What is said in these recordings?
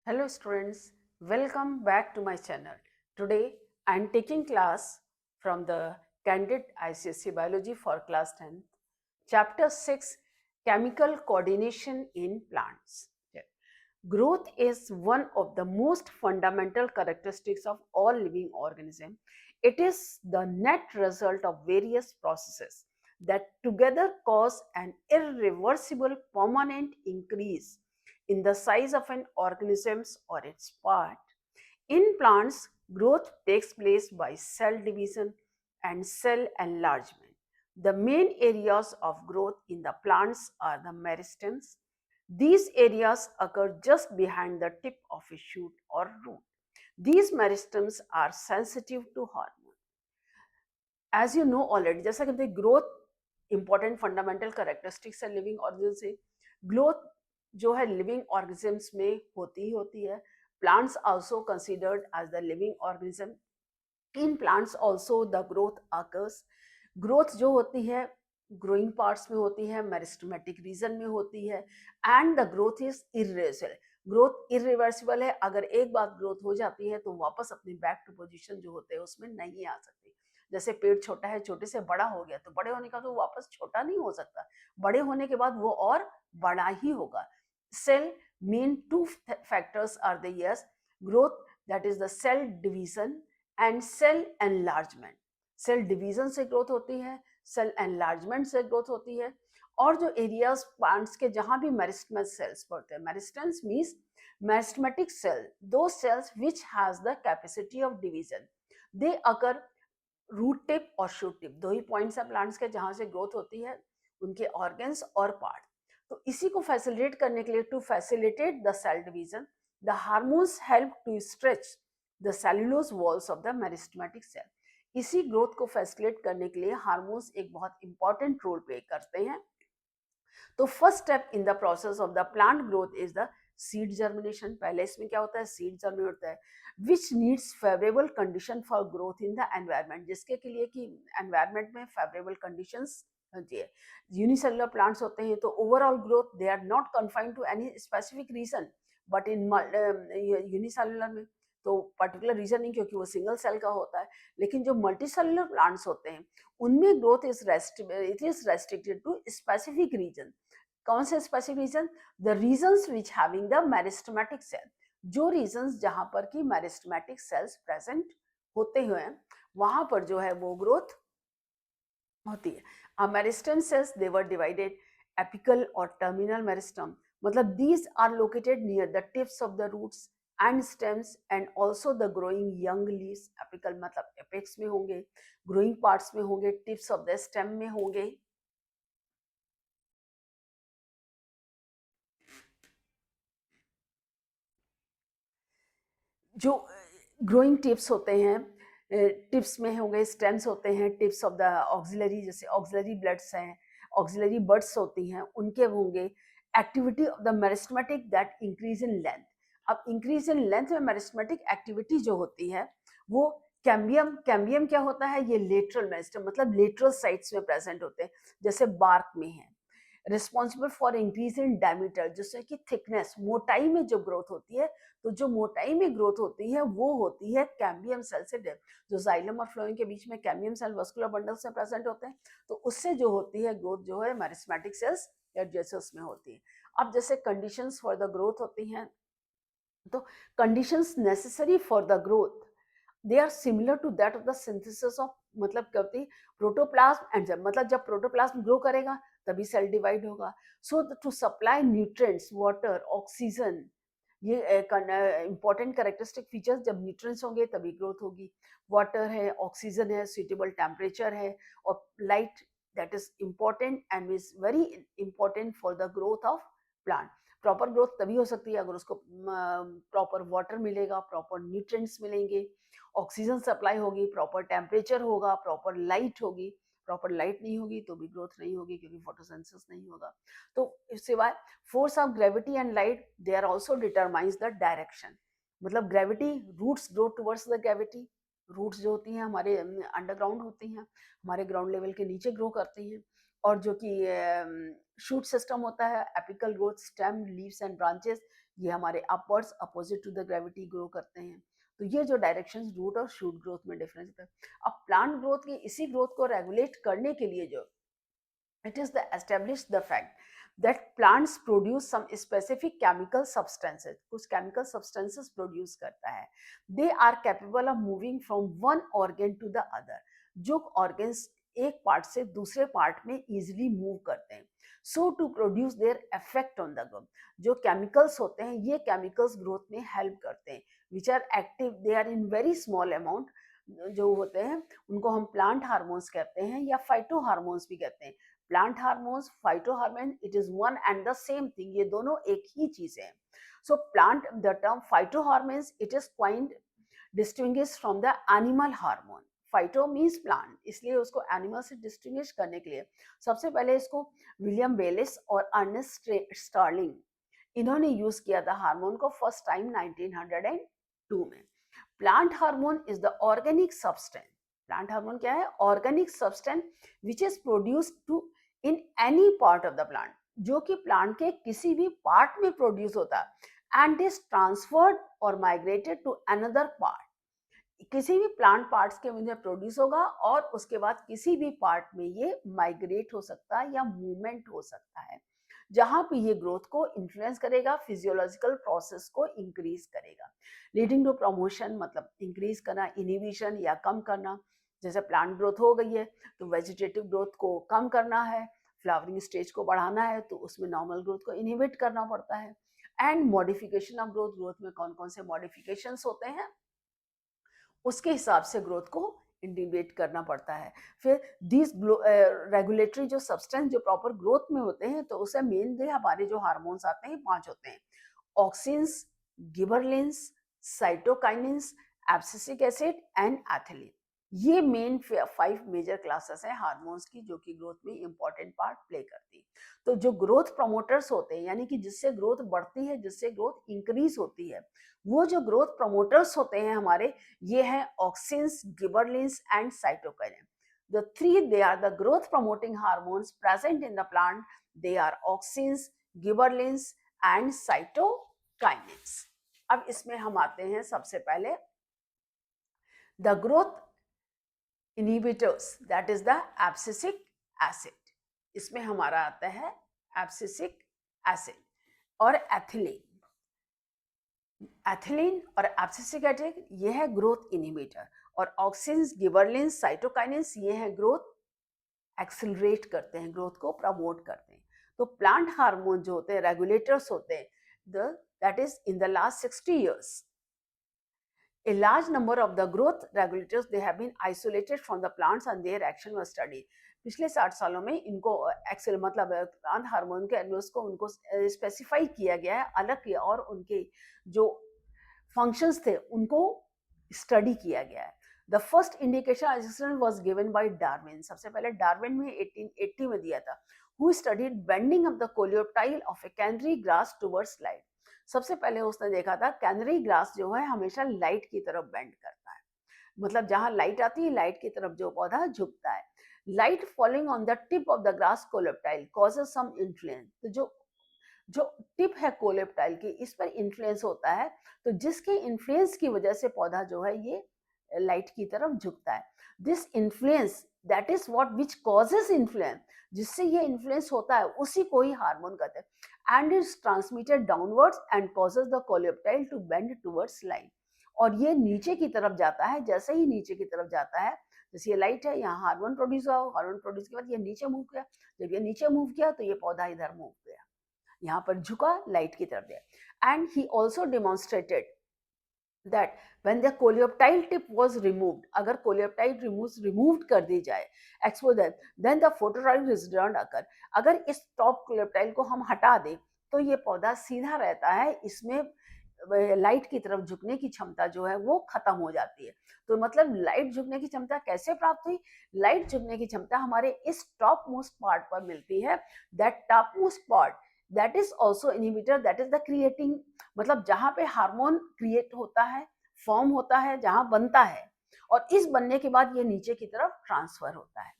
Hello students, welcome back to my channel. Today I am taking class from the Candid ICSE Biology for class 10, chapter 6, Chemical Coordination in Plants. Growth is one of the most fundamental characteristics of all living organisms. It is the net result of various processes that together cause an irreversible permanent increase in the size of an organism or its part. In plants, growth takes place by cell division and cell enlargement. The main areas of growth in the plants are the meristems. These areas occur just behind the tip of a shoot or root. These meristems are sensitive to hormone. As you know already, जैसा कहते हैं growth important fundamental characteristics है living organism से. Growth जो है living organisms में होती है. Plants also considered as the living organism. In plants also the growth occurs. Growth जो होती है ग्रोइंग पार्ट्स में होती है, मेरिस्टेमेटिक रीजन में होती है, and the growth is irreversible. Growth irreversible है. अगर एक बार ग्रोथ हो जाती है तो वापस अपनी बैक टू पोजीशन जो होते हैं उसमें नहीं आ सकती. जैसे पेड़ छोटा है, छोटे से बड़ा हो गया, तो बड़े होने का तो वापस छोटा नहीं हो सकता. बड़े होने के बाद वो और बड़ा ही होगा. Cell main two factors are the yes growth, that is the cell division and cell enlargement. Cell division से ग्रोथ होती है, सेल एनलार्जमेंट से ग्रोथ होती है. और जो एरियाज प्लांट्स के जहां भी मेरिस्टेमस सेल्स पड़ते हैं, meristems means meristematic cell, those cells which has the capacity of division, they occur root tip और शूट टिप. दो ही पॉइंट्स है प्लांट्स के जहां से ग्रोथ होती है, उनके ऑर्गन्स और पार्ट. तो इसी को फैसिलिटेट करने के लिए, to facilitate the cell division, the hormones help to stretch the cellulose walls of the meristematic cell. इसी ग्रोथ को फैसिलिटेट करने के लिए हार्मोन्स एक बहुत इंपॉर्टेंट रोल प्ले करते हैं. तो first step in the process of the plant growth is the seed germination. पहले इसमें क्या होता है, सीड जर्मिनेट होता है, which needs favourable condition for growth in the environment. जिसके के लिए कि एनवायरमेंट में फेवरेबल कंडीशंस होती है. यूनिसेलुलर प्लांट्स होते हैं तो overall growth they are not confined to any specific region, but in unicellular में तो पर्टिकुलर रीजन नहीं, क्योंकि वो सिंगल सेल का होता है. लेकिन जो मल्टीसेलुलर प्लांट्स होते हैं उनमें growth is restricted to specific region. कौन से specific region? The regions which having the meristematic cell. जो रीजन्स जहां पर की मेरिस्टेमेटिक सेल्स प्रेजेंट होते हुए हैं वहां पर जो है वो ग्रोथ होती है. Meristem cells they were divided apical और टर्मिनल मेरिस्टम. मतलब these are located near the tips of the roots and stems and also the growing young leaves. Apical मतलब एपेक्स में होंगे, ग्रोइंग पार्ट्स में होंगे, टिप्स ऑफ द स्टेम में होंगे. जो ग्रोइंग टिप्स होते हैं, टिप्स में होंगे, स्टेम्स होते हैं, टिप्स ऑफ द ऑक्सिलरी, जैसे ऑक्सिलरी ब्लड्स हैं, ऑक्सिलरी बर्ड्स होती हैं, उनके होंगे. Activity of the meristematic that increase in length. अब इंक्रीज इन लेंथ में मेरिस्टेमेटिक एक्टिविटी जो होती है वो कैम्बियम. कैम्बियम क्या होता है? ये लेटरल मेरिस्टेम मतलब लेटरल साइड्स में प्रेजेंट होते हैं, जैसे बार्क में है. Responsible for increase in diameter, जिससे कि थिकनेस, मोटाई में जो ग्रोथ होती है, तो जो मोटाई में ग्रोथ होती है वो होती है कैम्बियम सेल से. जो जाइलम और फ्लोएम के बीच में कैम्बियम सेल वस्कुलर बंडल्स में प्रेजेंट होते हैं, तो उससे जो होती है ग्रोथ जो है मेरिस्टेमेटिक सेल्स एडजेसेंस में होती है. अब जैसे कंडीशंस फॉर द ग्रोथ होती हैं, तो conditions necessary for the growth they are similar to that of the synthesis of, मतलब क्या होती है, प्रोटोप्लाज्म एंड मतलब जब प्रोटोप्लाज्म ग्रो करेगा तभी सेल डिवाइड होगा. So to supply nutrients, water, oxygen, ये इंपॉर्टेंट कैरेक्टरिस्टिक फीचर्स. जब न्यूट्रिएंट्स होंगे तभी ग्रोथ होगी. वाटर है, ऑक्सीजन है, सुइटेबल टेम्परेचर है, और light, that is important and is very important for the growth of plant. Proper growth तभी हो सकती है अगर उसको प्रॉपर वाटर मिलेगा, प्रॉपर न्यूट्रिएंट्स मिलेंगे, ऑक्सीजन सप्लाई होगी, प्रॉपर टेम्परेचर होगा, प्रॉपर लाइट होगी. प्रॉपर लाइट नहीं होगी तो भी ग्रोथ नहीं होगी, क्योंकि फोटोसिंथेसिस नहीं होगा. तो सिवाय force of gravity and light, they are also determines the direction. मतलब gravity, roots grow towards the gravity. Roots जो होती हैं हमारे अंडरग्राउंड होती हैं, हमारे ग्राउंड लेवल के नीचे ग्रो करती हैं. और जो कि शूट सिस्टम होता है, apical growth, stem, leaves and branches, ये हमारे upwards opposite to the gravity grow करते हैं। तो ये जो डायरेक्शंस रूट और शूट ग्रोथ में डिफरेंस होता है। अब प्लांट ग्रोथ की इसी ग्रोथ को रेगुलेट करने के लिए जो it is the established the fact that plants produce some specific chemical substances, कुछ chemical substances produce करता है। they are capable of moving from one organ to the other, जो organs एक पार्ट से दूसरे पार्ट में easily move करते हैं। so to produce their effect on the growth, जो chemicals होते हैं ये chemicals growth में help करते हैं, which are active, they are in very small amount, जो होते हैं उनको हम प्लांट हार्मोन्स कहते हैं या फाइटो हार्मोन्स भी कहते हैं। Plant hormones, phyto hormone, it is one and the same thing, ये दोनों एक ही चीज है। So plant, the term phyto hormones, it is quaint distinguish from the animal hormone. Phyto means plant, इसलिए उसको एनिमल से डिस्टिंग्विश करने के लिए सबसे पहले इसको विलियम बेलिस और अर्नेस्ट स्टार्लिंग, इन्होंने यूज किया था हार्मोन को फर्स्ट टाइम 1902 में। Plant hormone is the organic substance, plant hormone क्या है? Organic substance which is produced to in any part of the plant, जो कि प्लांट के किसी भी पार्ट में प्रोड्यूस होता है एंड इज ट्रांसफर्ड और माइग्रेटेड टू अनदर पार्ट, किसी भी प्लांट पार्ट्स के मुझे प्रोड्यूस होगा और उसके बाद किसी भी पार्ट में ये माइग्रेट हो सकता है या मूवमेंट हो सकता है, जहां पे ये ग्रोथ को इन्फ्लुएंस करेगा, फिजियोलॉजिकल प्रोसेस को इंक्रीज करेगा, लीडिंग टू प्रमोशन, मतलब इंक्रीज करना, इनहिबिशन या कम करना। जैसे प्लांट ग्रोथ हो गई है तो वेजिटेटिव ग्रोथ को कम करना है, फ्लावरिंग स्टेज को बढ़ाना है तो उसमें नॉर्मल ग्रोथ को इनहिबिट करना पड़ता है। And modification of growth, growth में कौन कौन से मॉडिफिकेशंस होते हैं उसके हिसाब से ग्रोथ को इंडिकेट करना पड़ता है। फिर दीज रेगुलेटरी जो सब्सटेंस जो प्रॉपर ग्रोथ में होते हैं तो उसे मेनली हमारे जो हार्मोन्स आते हैं 5 होते हैं: auxins, गिबरलिन्स, cytokinins, abscisic acid and ethylene. ये मेन 5 मेजर क्लासेस हैं हार्मोन्स की, जो कि ग्रोथ में इंपॉर्टेंट पार्ट प्ले करती है। तो जो ग्रोथ प्रमोटर्स होते हैं, यानी कि जिससे ग्रोथ बढ़ती है, जिससे ग्रोथ इंक्रीज होती है, वो जो ग्रोथ प्रमोटर्स होते हैं हमारे, ये हैं auxins, गिबरलिन्स and cytokinin. The three, they are the growth promoting hormones present in the plant. They are auxins, gibberellins and cytokinins. अब इसमें हम आते हैं सबसे पहले the growth inhibitors, that is the abscisic acid. इसमें हमारा आता है abscisic acid और एथिलीन। एथिलीन और एब्सिसिक एसिड ये है ग्रोथ इनहिबिटर, और ऑक्सिन्स, गिबरलिन्स, साइटोकाइनिन्स ये है ग्रोथ एक्सेलरेट करते हैं, ग्रोथ को प्रमोट करते हैं। तो प्लांट हार्मोन जो होते हैं, रेगुलेटर्स होते हैं, that is in the last 60 years a large number of the growth regulators they have been isolated from the plants and their action was studied. पिछले 60 सालों में इनको एक्सेल मतलब प्लांट हार्मोन के एनोस को उनको स्पेसिफाई किया गया है, अलग किया, और उनके जो फंक्शंस थे उनको स्टडी किया गया है। The first indication was given bye Darwin, सबसे पहले डार्विन में 1880 में दिया था, who studied bending of the coleoptile of A canary grass towards light. सबसे पहले उसने देखा था कैनरी ग्रास जो है हमेशा लाइट की तरफ बेंड करता है, मतलब जहां लाइट आती है लाइट की तरफ जो पौधा झुकता है। Light falling on the tip of the grass coleoptile causes some influence, तो जो टिप है कोलेप्टाइल की, इस पर इन्फ्लुएंस होता है, तो जिसके इन्फ्लुएंस की वजह से पौधा जो है ये लाइट की तरफ झुकता है। This influence, that is what which causes influence, जिससे ये इन्फ्लुएंस होता है उसी को ही हार्मोन कहते हैं। And is transmitted downwards and causes the coleoptile to bend towards light, और ये नीचे की तरफ जाता है। जैसे ही नीचे की तरफ जाता है, जैसे ये लाइट है, यहाँ हार्मोन प्रोड्यूस हुआ, हार्मोन प्रोड्यूस के बाद ये नीचे मूव किया, जब ये नीचे मूव किया तो ये पौधा इधर मूव किया, यहाँ पर झुका, लाइट की तरफ गया। And he also demonstrated that when the coleoptile tip was removed, अगर coleoptile removed कर दी जाए, exposure, then the phototropic don't occur। अगर इस top coleoptile को हम हटा दें तो ये पौधा सीधा रहता है, इसमें लाइट की तरफ झुकने की क्षमता जो है वो खत्म हो जाती है। तो मतलब लाइट झुकने की क्षमता कैसे प्राप्त हुई? लाइट झुकने की क्षमता हमारे इस टॉप मोस्ट पार्ट पर मिलती है। That top most part, that is also inhibitor, that is the creating, मतलब जहां पे हार्मोन क्रिएट होता है, फॉर्म होता है, जहां बनता है, और इस बनने के बाद ये नीचे की तरफ ट्रांसफर होता है।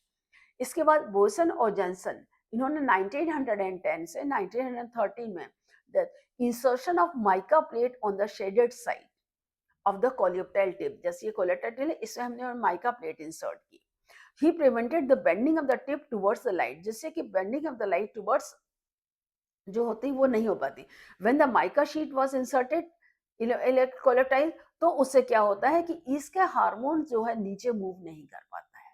इसके बाद बोसन और जॉनसन, इन्होंने 1910 से 1913 में the insertion of mica plate on the shaded side of the coleoptile tip. जैसे ये coleoptile tip है, इसमें हमने mica plate insert की. He prevented the bending of the tip towards the light, जिससे कि bending of the light towards जो होती वो नहीं हो पाती. When the mica sheet was inserted coleoptile, तो उससे क्या होता है कि इसके हार्मोन जो है नीचे मूव नहीं कर पाता है.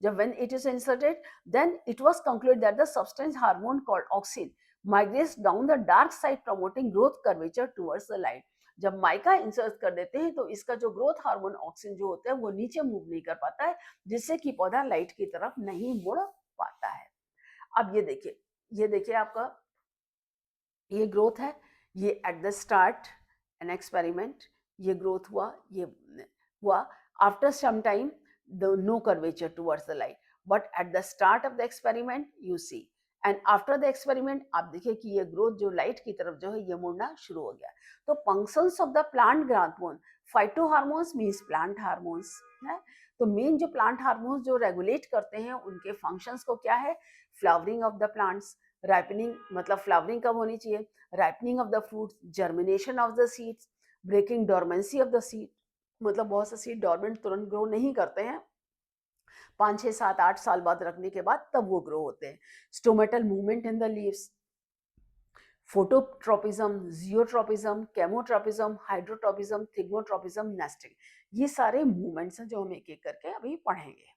जब when it is inserted, then it was concluded that the substance hormone called auxin migrates down the dark side promoting growth curvature towards the light. जब माइका इंसर्ट कर देते हैं तो इसका जो ग्रोथ हार्मोन ऑक्सिन जो होता है वो नीचे मूव नहीं कर पाता है, जिससे कि पौधा लाइट की तरफ नहीं मुड़ पाता है. अब ये देखिए आपका ये ग्रोथ है, ये at the start an experiment, ये ग्रोथ हुआ after some time the no curvature towards the light, but at the start of the experiment you see, and after the experiment आप देखिए कि ये ग्रोथ जो लाइट की तरफ जो है ये मुड़ना शुरू हो गया. तो functions of the plant hormone, phyto hormones means plant hormones है. तो मेन जो प्लांट हार्मोन्स जो रेगुलेट करते हैं उनके फंक्शंस को क्या है, flowering of the plants, ripening मतलब फ्लावरिंग कब होनी चाहिए, ripening of the fruits, germination of the seeds, breaking dormancy of the seed, मतलब बहुत से सीड डोरमेंट तुरंत ग्रो नहीं करते हैं, 5, 6, 7, 8 साल बाद रखने के बाद तब वो ग्रो होते हैं. Stomatal movement in the leaves, phototropism, geotropism, केमोट्रोपिज्म, hydrotropism, thigmotropism, nesting, ये सारे मूवमेंट्स हैं जो हम एक एक करके अभी पढ़ेंगे.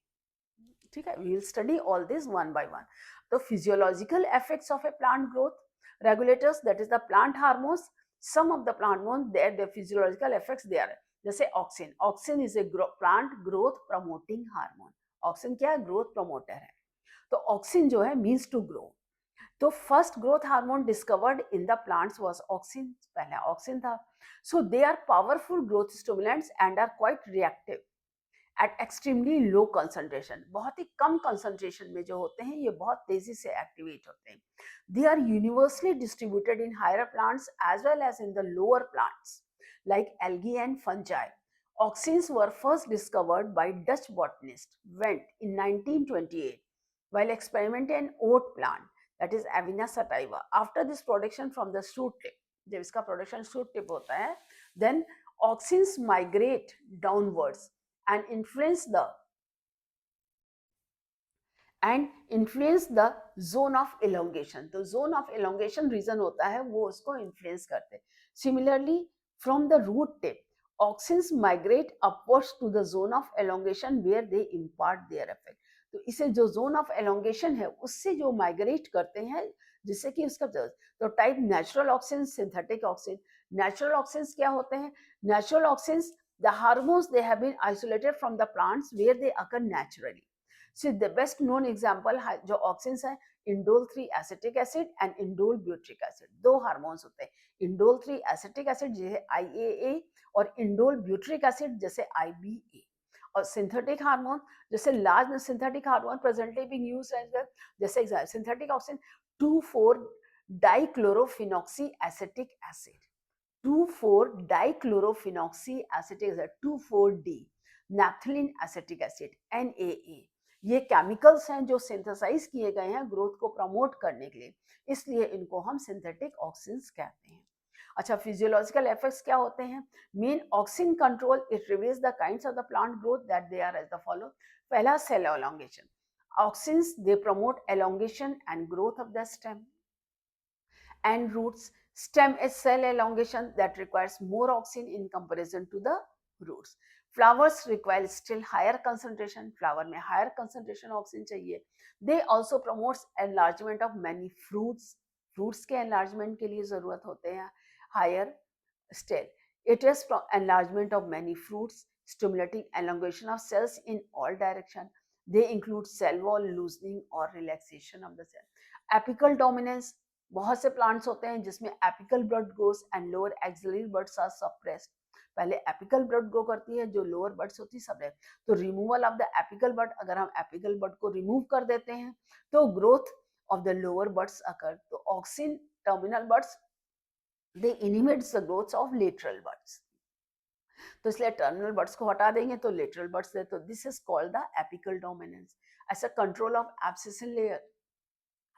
ठीक है, we will study all this one by one. तो physiological effects of a plant growth, regulators that is the plant hormones, some of the plant hormone their physiological effects they are, जैसे auxin. Auxin is a plant growth promoting hormone. Auxin क्या है, growth promoter है. तो auxin जो है means to grow. तो first growth hormone discovered in the plants was auxin, पहले auxin था. सो they are powerful growth stimulants and are quite reactive at extremely low concentration. बहुत ही कम कंसंट्रेशन में जो होते हैं ये बहुत तेजी से एक्टिवेट होते हैं. They are universally distributed in higher plants as well as in the lower plants like algae and fungi. Auxins were first discovered by Dutch botanist Wendt in 1928 while experimenting in oat plant, that is Avena sativa. After this production from the shoot tip, जब इसका production shoot tip होता है, then auxins migrate downwards and influence the zone of elongation. तो zone of elongation region होता है वो उसको influence करते हैं. Similarly, from the root tip, auxins migrate upwards to the zone of elongation where they impart their effect. तो इसे जो zone of elongation है उससे जो migrate करते हैं जिससे कि उसका तो type natural auxin, synthetic auxin. Natural auxins क्या होते हैं, natural auxins the hormones they have been isolated from the plants where they occur naturally. So the best known example जो ऑक्सिन्स है, indole 3 acetic acid and indole butyric acid. दो hormones होते हैं, indole 3 acetic acid जैसे IAA और indole butyric acid जैसे IBA. और synthetic hormone जैसे large synthetic hormone presently being used as well, जैसे synthetic auxin 2,4 dichlorophenoxy acetic acid, 2,4 dichlorophenoxy acetic acid, 2,4-D, naphthalene acetic acid, NAA. ये chemicals हैं जो synthesise किए गए हैं ग्रोथ को प्रमोट करने के लिए, इसलिए इनको हम सिंथेटिक ऑक्सिन्स कहते हैं. अच्छा, फिजियोलॉजिकल इफेक्ट्स क्या होते हैं, main auxin control, it reveals the kinds of the plant growth that they are as the follow. पहला, cell elongation. Auxins they promote elongation and growth of the stem and roots. Stem is cell elongation that requires more auxin in comparison to the roots. Flowers require still higher concentration. Flower में higher concentration auxin चाहिए. They also promotes enlargement of many fruits. Fruits के enlargement के लिए ज़रूरत होते हैं higher still. It is enlargement of many fruits, stimulating elongation of cells in all direction. They include cell wall loosening or relaxation of the cell. Apical dominance. बहुत से plants होते हैं जिसमें apical bud grows and lower axillary buds are suppressed. पहले apical bud grow करती है, जो lower buds होती है सप्रेस्ड. तो removal of the apical bud, अगर हम एपिकल बड को रिमूव कर देते हैं तो growth of the lower buds occur. तो auxin terminal buds they inhibits the growth of lateral buds. तो इसलिए टर्मिनल बड्स को हटा देंगे तो लेटरल बड्स दे. तो this is called the apical dominance. As a control of abscission layer.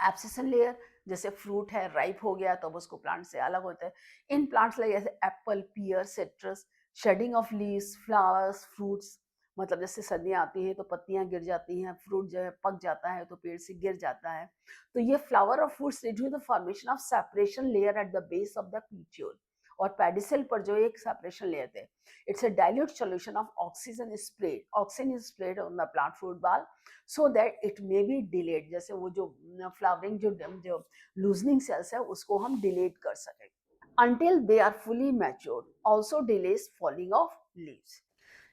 Abscission layer जैसे fruit है राइप हो गया तो अब उसको प्लांट से अलग होता है। इन प्लांट्स लाइक जैसे apple, pear, citrus, shedding of leaves, flowers, fruits, मतलब जैसे सर्दियाँ आती हैं तो पत्तियाँ गिर जाती हैं, फ्रूट जो है पक जाता है तो पेड़ से गिर जाता है। तो ये flower of fruits lead to the formation of separation layer at the base of the petiole, और पेडिसल पर जो एक सेपरेशन लेयर है, it's a dilute solution of oxygen is sprayed on the plant fruit ball so that it may be delayed, जैसे वो जो flowering जो loosening sales है उसको हम डिलेट कर सकें until they are fully matured, also delays falling of leaves.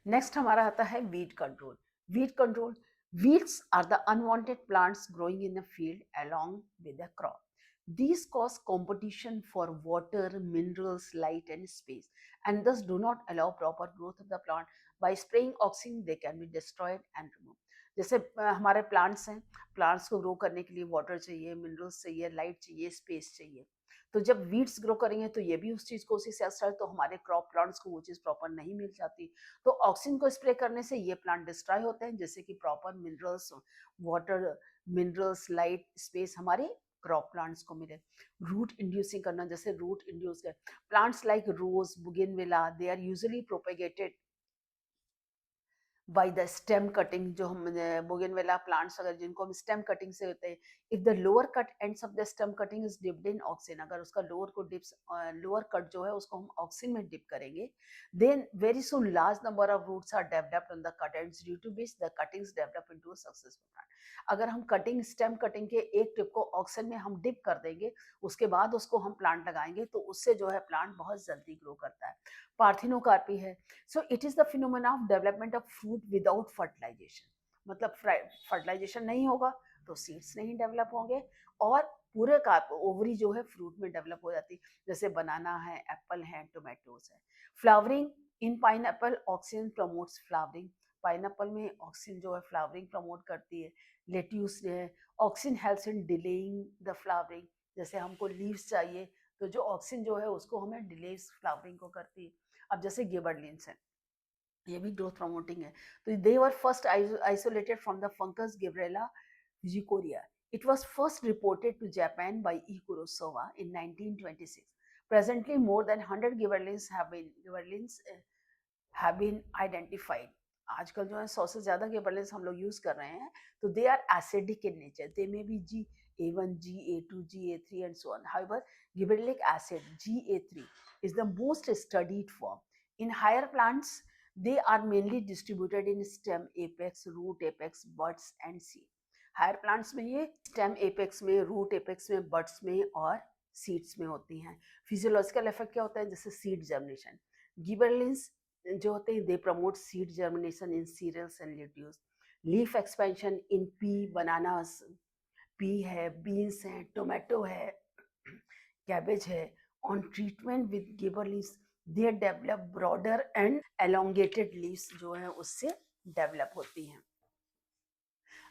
Next हमारा आता है weed control. Weed control, weeds are the unwanted plants growing in a field along with the crop. These cause competition for water, minerals, light and space, and thus do not allow proper growth of the plant. By spraying oxygen they can be destroyed and removed. जैसे हमारे plants हैं, plants को grow करने के लिए water चाहिए, minerals चाहिए, light चाहिए, स्पेस चाहिए। तो जब वीड्स ग्रो करेंगे तो ये भी उस चीज़ को उसी से असर, तो हमारे क्रॉप प्लांट्स को वो चीज़ प्रॉपर नहीं मिल जाती। तो ऑक्सीजन को स्प्रे करने से ये प्लांट डिस्ट्रॉय होते हैं, जैसे कि proper minerals, water, minerals, light, space हमारे क्रॉप प्लांट्स को मिले। रूट इंड्यूसिंग करना, जैसे रूट इंड्यूस कर plants like rose, bougainvillea, they are usually propagated by the stem cutting. जो हम बोगेनविला प्लांट्स अगर जिनको हम स्टेम कटिंग से होते हैं, if the lower cut ends of the stem cutting is dipped in oxygen, अगर उसका लोअर कट जो है उसको हम ऑक्सीजन में डिप करेंगे, then very soon large number of roots are developed on the cut ends due to which the cuttings develop into a successful plant. अगर हम स्टेम कटिंग के एक टिप को ऑक्सीजन में हम डिप कर देंगे, उसके बाद उसको हम प्लांट लगाएंगे, तो उससे जो है प्लांट बहुत जल्दी ग्रो करता है। पार्थिनोकार्पी है, so it is the phenomena of development of fruit without fertilization, मतलब फर्टिलाइजेशन नहीं होगा तो सीड्स नहीं डेवलप होंगे, और पूरे कार्प ओवरी जो है फ्रूट में डेवलप हो जाती, जैसे बनाना है, एप्पल है, टोमेटोज है। Flowering in pineapple, oxygen promotes flowering, pineapple में ऑक्सीजन जो है फ्लावरिंग प्रमोट करती है। लेट्यूस है, oxygen helps in delaying the flowering, जैसे हमको लीव्स चाहिए तो जो ऑक्सीजन जो है उसको हमें डिलेज फ्लावरिंग को करती है। अब जैसे गिबरलिन्स है, ये भी ग्रोथ प्रमोटिंग है। तो they were first isolated from the fungus Gibberella fujikuroi. It was first reported to Japan by E Kurosawa in 1926। Presently, more than 100 gibberellins have been identified. आजकल जो है 100 से ज़्यादा गिबरलिन्स हम लोग यूज़ कर रहे हैं, तो they are acidic in nature, they may be GA1, GA2, GA3 and so on. However, gibberellic acid GA3 is the most studied form. In higher plants, they are mainly distributed in stem apex, root apex, buds and seed. Higher plants में ये stem apex में, root apex में, buds में और seeds में होती हैं। Physiological effect क्या होता है, जैसे सीड जर्मिनेशन। गिबरलिन्स जो होते हैं they promote seed germination in cereals and lettuce, leaf expansion in pea, bananas, pea है, बीन्स है, टोमेटो है, कैबेज है। On treatment with gibberellins they develop broader and elongated leaves जो है उससे डेवलप होती हैं।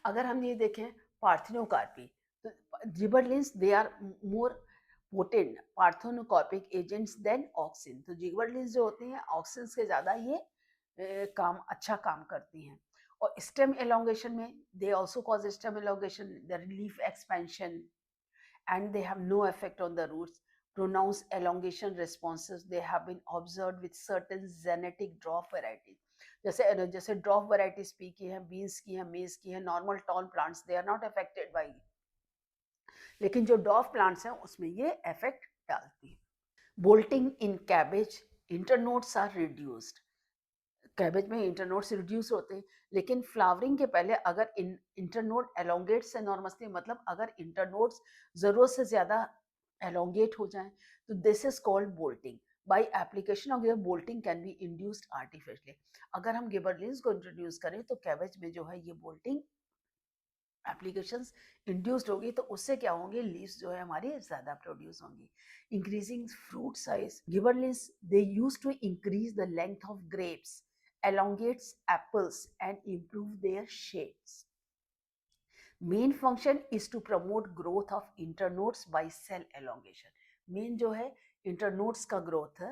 अगर हम ये देखें पार्थिनोकार्पी, तो gibberellins they are more potent parthenocarpic agents than auxin. तो गिबरलिन्स जो होती हैं ऑक्सिन से ज़्यादा ये काम अच्छा काम करती हैं। और स्टेम एलोंगेशन में दे also cause stem elongation, the leaf expansion, and they have no effect on the roots. Pronounced elongation responses they have been observed with certain genetic dwarf varieties. जैसे ड्रॉप वैरायटीज पी की है, beans की है, maize की है, normal tall plants they are not affected by, लेकिन जो डॉफ plants हैं उसमें ये इफेक्ट डालती है। Bolting in cabbage, internodes are reduced. Cabbage में इंटरनोड्स रिड्यूस होते हैं, लेकिन फ्लावरिंग के पहले अगर इंटरनोड एलोंगेट्स एनॉर्मसली, मतलब अगर इंटरनोड्स जरूरत से ज्यादा एलोंगेट हो जाएं, तो this is called bolting. By application of bolting can be induced artificially. अगर हम गिबरलिन्स को इंट्रोड्यूस करें तो कैबेज में जो है ये बोल्टिंग एप्लीकेशंस इंड्यूस्ड होगी, तो उससे क्या होंगे, लीव्स जो है हमारी ज्यादा प्रोड्यूस होंगी। Increasing fruit size, gibberellins they use to increase the length of grapes, elongates apples and improve their shades. Main function is to promote growth of internodes by cell elongation. Main जो है internodes का growth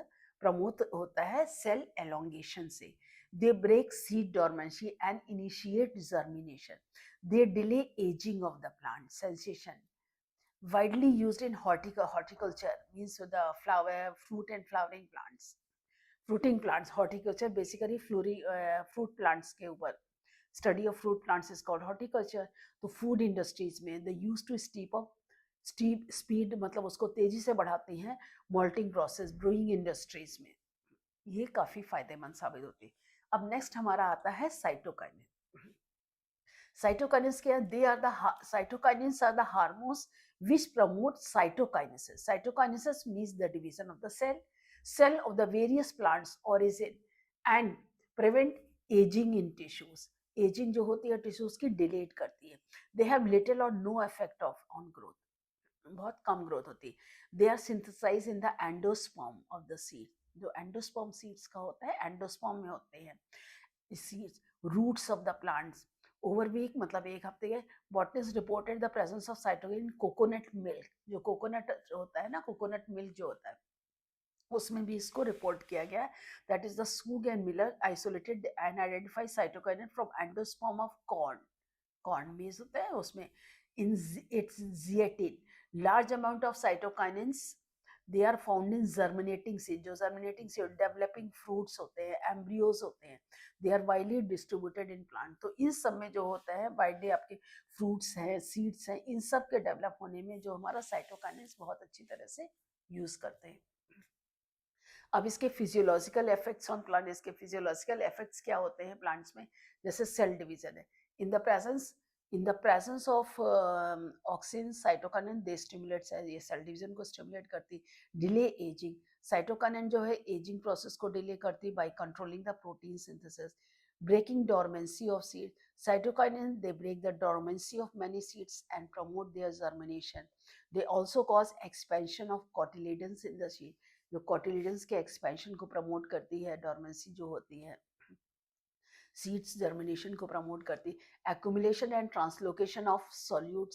promote होता है cell elongation से। They break seed dormancy and initiate germination. They delay aging of the plant. Sensation. widely used in horticulture, means the flower, fruit and flowering plants. Fruiting plants, horticulture basically fruit plants के ऊपर, study of fruit plants is called horticulture. तो food industries में they used to steep speed, मतलब उसको तेजी से बढ़ाती हैं malting process, brewing industries में, ये काफी फायदेमंद साबित होती है. अब नेक्स्ट हमारा आता है साइटोकाइनिन. Cytokinins क्या, they are the cytokinins are the hormones which promote cytokinesis. Cytokinesis means the division of the cell of the various plants origin and prevent aging in tissues. Aging जो होती है tissues की delete करती है. They have little or no effect on growth. बहुत कम growth होती है. They are synthesized in the endosperm of the seed. जो एंडोस्पर्म सीड्स का होता है, एंडोस्पर्म में होते हैं seeds. Roots of the plants, over week मतलब एक हफ्ते के, botanist reported the presence of cytokinin in coconut milk. जो कोकोनट होता है ना, कोकोनट मिल्क जो होता है उसमें भी इसको रिपोर्ट किया गया. That is the Skoog and Miller isolated and identify cytokinin from endosperm of corn maize होता है उसमें. In its zeatin, large amount of cytokinins they are found in germinating seed. जो जर्मिनेटिंग सीड डेवलपिंग फ्रूट्स होते हैं, embryos होते हैं, they are widely distributed in plant. तो इस सब में जो होता है वाइडली आपके फ्रूट्स हैं, सीड्स हैं, इन सब के डेवलप होने में जो हमारा साइटोकाइनेंस बहुत अच्छी तरह से यूज करते हैं. अब इसके फिजियोलॉजिकल इफेक्ट्स ऑन प्लांट, इसके फिजियोलॉजिकल इफेक्ट्स क्या होते हैं प्लांट्स में, जैसे सेल डिवीजन है. In the presence of auxin cytokinin they stimulates, ये सेल डिवीजन को स्टिमुलेट करती. डिले एजिंग, साइटोकाइनिन जो है एजिंग प्रोसेस को डिले करती by controlling the protein synthesis. Breaking dormancy of seed, cytokinin they break the dormancy of many seeds and promote their germination. They also cause expansion of cotyledons in the seed. जो cotyledons के expansion को promote करती है, dormancy जो होती है, seeds germination को promote करती. Accumulation and translocation of solute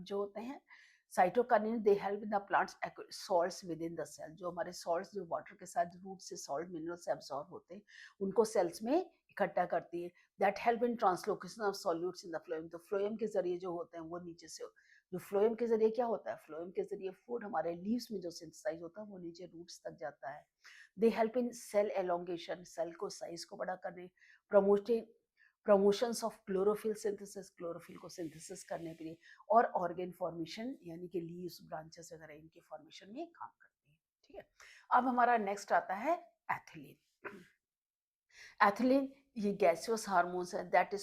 जो होते हैं, cytokinin they help in the plants salts within the cell. जो हमारे सॉल्ट्स जो वाटर के साथ रूट से सॉल्ट मिनरल से एब्सॉर्ब होते हैं, उनको सेल्स में इकट्ठा करती है. That help in translocation of solutes in the phloem. तो फ्लोएम के जरिए जो होते हैं वो नीचे से, जो फ्लोएम के जरिए क्या होता है, फ्लोएम के जरिए फूड हमारे लीव्स में जो सिंथेसाइज होता है वो नीचे रूट्स तक जाता है. They help in cell elongation, cell को साइज को बड़ा करने. Promotions of chlorophyll synthesis, chlorophyll को सिंथेसिस करने के लिए. और ऑर्गेन फॉर्मेशन यानी कि लीव्स, ब्रांचेस वगैरह इनके फॉर्मेशन में काम करती है. ठीक है. अब हमारा नेक्स्ट आता है एथिलीन. एथिलीन ये गैसियस हार्मोन्स है that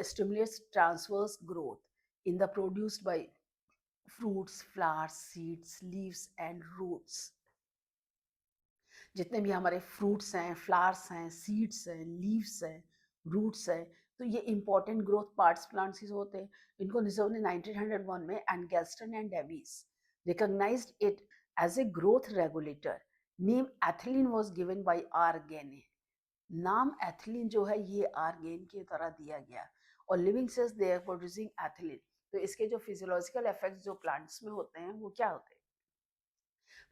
stimulates transverse growth in the produced by fruits, flowers, seeds, leaves and roots. जितने भी हमारे फ्रूट्स हैं, फ्लावर्स हैं, सीड्स हैं, लीव्स हैं, रूट्स हैं, तो ये इंपॉर्टेंट ग्रोथ पार्ट्स प्लांट्स के होते हैं. इनको निजो ने 1901 में Engelston and Davis recognized it as a growth regulator. Name ethylene was given by R Gane. नाम एथिलीन जो है ये आर गेन की तरह दिया गया. और living cells they are producing ethylene. तो इसके जो फिजियोलॉजिकल इफेक्ट्स जो प्लांट्स में होते हैं वो क्या होते हैं.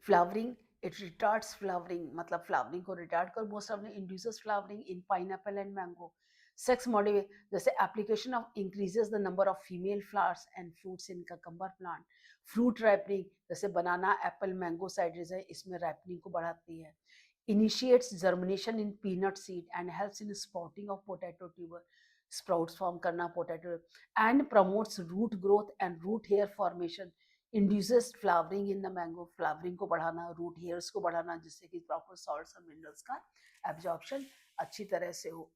फ्लावरिंग, इट रिटार्ड्स फ्लावरिंग, मतलब फ्लावरिंग को रिटार्ड कर. Most of induces flowering in pineapple and mango. Sex modification, जैसे application of increases the number of female flowers and fruits in cucumber plant. Fruit ripening, जैसे banana, Apple, mango साइड्रेस है, इसमें ripening को बढ़ाती है. Initiates germination in peanut seed and helps in sprouting of potato tuber, sprouts form करना potato. And promotes root growth and root hair formation. Induces flowering in the mango, flowering को बढ़ाना, root hairs को बढ़ाना, जिससे कि proper salts और minerals का absorption अच्छी तरह से हो.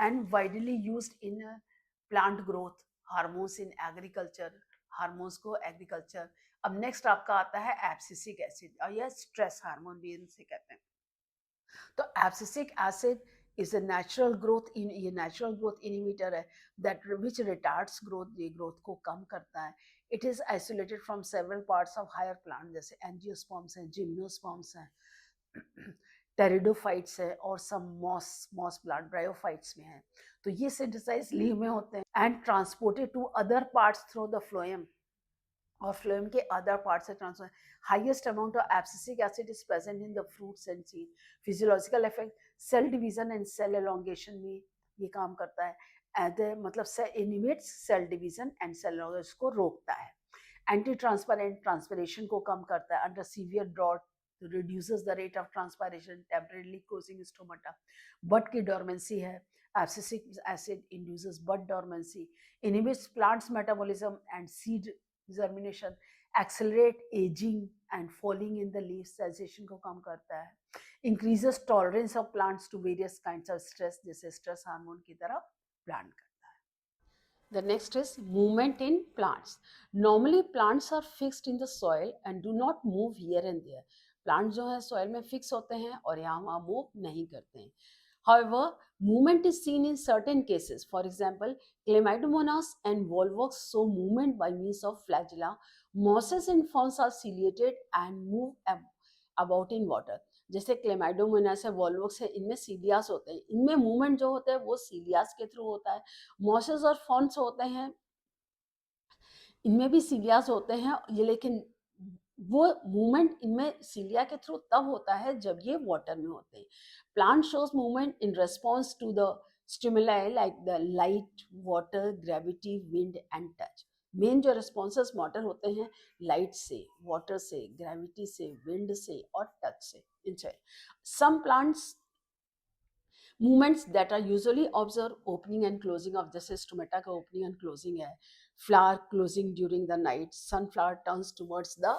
And widely used in plant growth hormones in agriculture, hormones को एग्रीकल्चर. अब नेक्स्ट आपका आता है एब्सिसिक एसिड, और यह स्ट्रेस हार्मोन भी इनसे कहते हैं. तो abscisic acid is a natural growth in, ये natural growth inhibitor है that which retards growth, ये growth को कम करता है. It is isolated from several parts of higher plant, जैसे angiosperms हैं, gymnosperms हैं, टेरिडोफाइट्स है, और some moss plant bryophytes में है. तो ये synthesized लीव में होते हैं and transported to other parts through the phloem, और फ्लोएम के अदर पार्ट से transfer. Highest amount of abscisic acid is present in the fruits and seed. Physiological effect, cell division and cell elongation में ये काम करता है. मतलब inhibits cell division and cell को रोकता है। एंटी ट्रांसपेरेंट ट्रांसपिरेशन को कम करता है। Under severe drought reduces the rate of transpiration, temporarily causing stomata. Bud की dormancy है. Abscisic acid induces bud dormancy, inhibits plants metabolism and seed germination, accelerate aging and falling in the leaves, sensation को कम करता है, increases tolerance of plants to various kinds of stress, जैसे stress hormone की तरह plant करता है. The next is movement in plants. Normally plants are fixed in the soil and do not move here and there. Plant जो है soil में fix होते हैं और यहाँ वहाँ मूव नहीं करते हैं. However, movement is seen in certain cases. For example, Chlamydomonas and volvox show movement by means of flagella. Mosses and ferns are ciliated and move about in water. जैसे क्लेमाइडोमोनास है, वॉल्वोक्स है, इनमें सीलियास होते हैं. इनमें मूवमेंट जो होता है वो सीलियास के थ्रू होता है. मॉसेस और फॉन्स होते हैं, इनमें भी सीलियास होते हैं ये, लेकिन वो मूवमेंट इनमें सीलिया के थ्रू तब होता है जब ये वाटर में होते हैं. Plant shows movement in response to the stimuli like the light, water, gravity, wind and touch. Main जो रिस्पॉन्सेस वाटर होते हैं लाइट से, वाटर से, ग्रेविटी से, विंड से और टच से. इनसे some plants movements that are usually observed, opening and closing of, जैसे स्टोमेटा का opening and closing है, flower closing during the night, sunflower turns towards the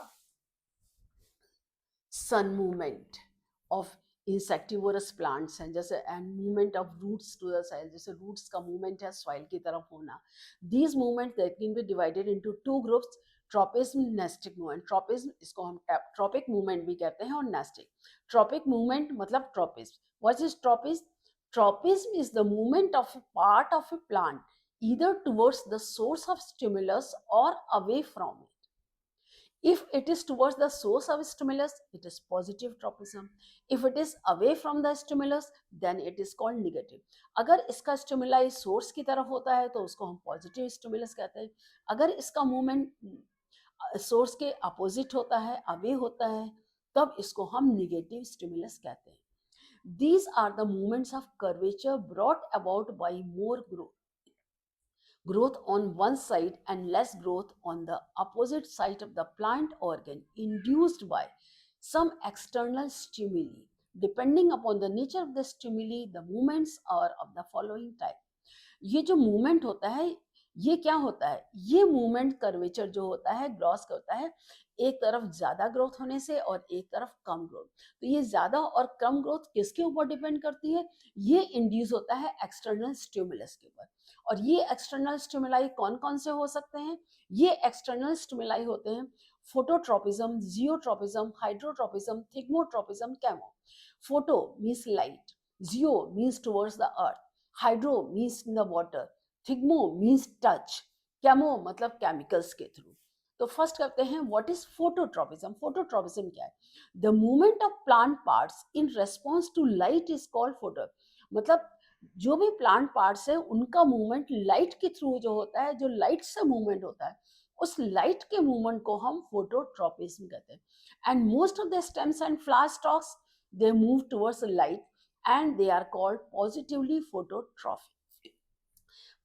sun, movement of insectivorous plants हैं जैसे, and movement of roots to the soil, जैसे roots का movement है soil की तरफ होना. These movements that can be divided into two groups, tropism, nestic movement. Tropism इसको हम tropic movement भी कहते हैं और nestic. Tropic movement मतलब tropism. What is tropism? Tropism is the movement of a part of a plant either towards the source of stimulus or away from it. If it is towards the source of stimulus, it is positive tropism. If it is away from the stimulus, then it is called negative. अगर इसका stimuli source की तरफ होता है तो उसको हम positive stimulus कहते हैं. अगर इसका मूवमेंट सोर्स के अपोजिट होता है, अवे होता है, तब इसको हम नेगेटिव स्टिमुलस कहते हैं. These are the movements of curvature brought about by more growth on one side and less growth on the opposite side of the plant organ, induced by some external stimuli. Depending upon the nature of the stimuli, the movements are of the following type. ये जो movement होता है ये क्या होता है? ये movement curvature जो होता है ग्रॉस का होता है एक तरफ ज्यादा ग्रोथ होने से और एक तरफ कम ग्रोथ. तो ये ज्यादा और कम ग्रोथ किसके ऊपर डिपेंड करती है? ये इंड्यूस होता है एक्सटर्नल स्टिमुलस के ऊपर. और ये एक्सटर्नल स्टिमुलाई कौन कौन से हो सकते हैं? ये एक्सटर्नल स्टिमुलाई होते हैं phototropism, geotropism, hydrotropism, thigmotropism, chemo. Photo means light, geo means towards the earth, hydro means in the water, thigmo means touch, chemo मतलब केमिकल्स के थ्रू. तो फर्स्ट करते हैं व्हाट इज फोटोट्रोपिज्म. फोटोट्रोपिज्म क्या है? The movement of plant parts in response to light is called photo. मतलब जो भी प्लांट पार्ट्स है उनका मूवमेंट लाइट के थ्रू जो होता है, जो लाइट से मूवमेंट होता है, उस लाइट के मूवमेंट को हम फोटोट्रोपिज्म कहते हैं. And most of the stems and flower stalks they move towards light and they are called positively phototropic.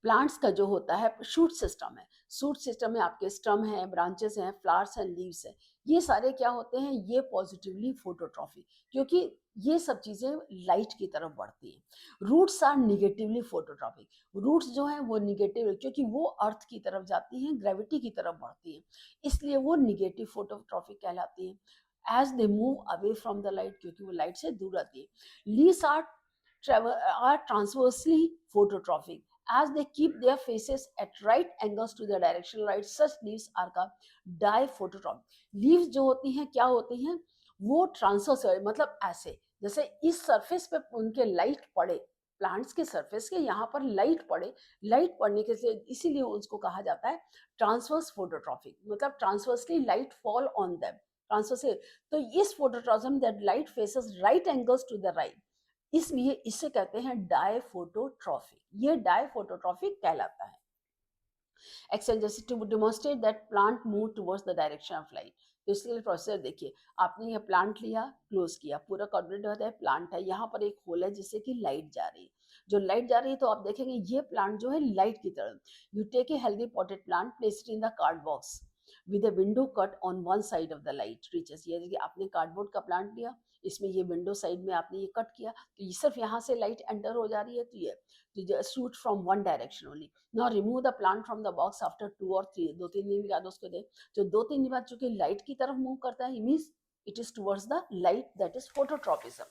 Plants का जो होता है शूट सिस्टम है, शूट सिस्टम में आपके स्टम है, ब्रांचेस हैं, फ्लावर्स हैं, लीव्स हैं, ये सारे क्या होते हैं? ये पॉजिटिवली फोटोट्रॉफिक, क्योंकि ये सब चीजें लाइट की तरफ बढ़ती हैं. Roots are negatively phototropic. Roots जो है वो निगेटिव, क्योंकि वो अर्थ की तरफ जाती हैं, ग्रेविटी की तरफ बढ़ती हैं, इसलिए वो निगेटिव फोटोट्रॉपिक कहलाती हैं. As they move away from the light, क्योंकि वो लाइट से दूर रहती है. Leaves are transversely phototropic as they keep their faces at right angles to the directional light. Such leaves are called diphototropic. Leaves जो होती हैं क्या होती हैं? वो ट्रांसवर्स, मतलब ऐसे जैसे इस सरफेस पे उनके लाइट पड़े, प्लांट्स के सरफेस के यहाँ पर लाइट पड़े, लाइट पड़ने के लिए इसीलिए उसको कहा जाता है ट्रांसवर्स फोटोट्रॉपिक. मतलब transversely light fall on them, transverse. तो इस phototropism that light faces right angles to the right, इसलिए इसे कहते हैं डायफोटोट्रॉफिक. ये डायफोटोट्रॉफिक कहलाता है. एक्सेल जैसे to demonstrate that plant move towards the direction of light. तो इसके लिए प्रोसेसर देखिए, आपने ये प्लांट लिया, क्लोज किया, पूरा कार्बोनेट होता है, प्लांट है, यहाँ पर एक होल है जिससे कि लाइट जा रही है। जो लाइट जा रही है तो आप देखेंगे ये प्लांट जो है लाइट की तरफ, you take a healthy potted plant, place it in the card box with a window cut on one side of the light reaches। ये देखिए आपने कार्डबोर्ड का प्लांट लिया, इसमें ये विंडो साइड में आपने ये कट किया, तो ये सिर्फ यहाँ से लाइट एंटर हो जा रही है, तो ये shoot from one direction only. Now remove the plant from the box after 2 और 3, 2-3 दिन के बाद उसको दे, जो 2-3 दिन बाद चूंकि लाइट की तरफ मूव करता है, means it is towards the light, that is phototropism.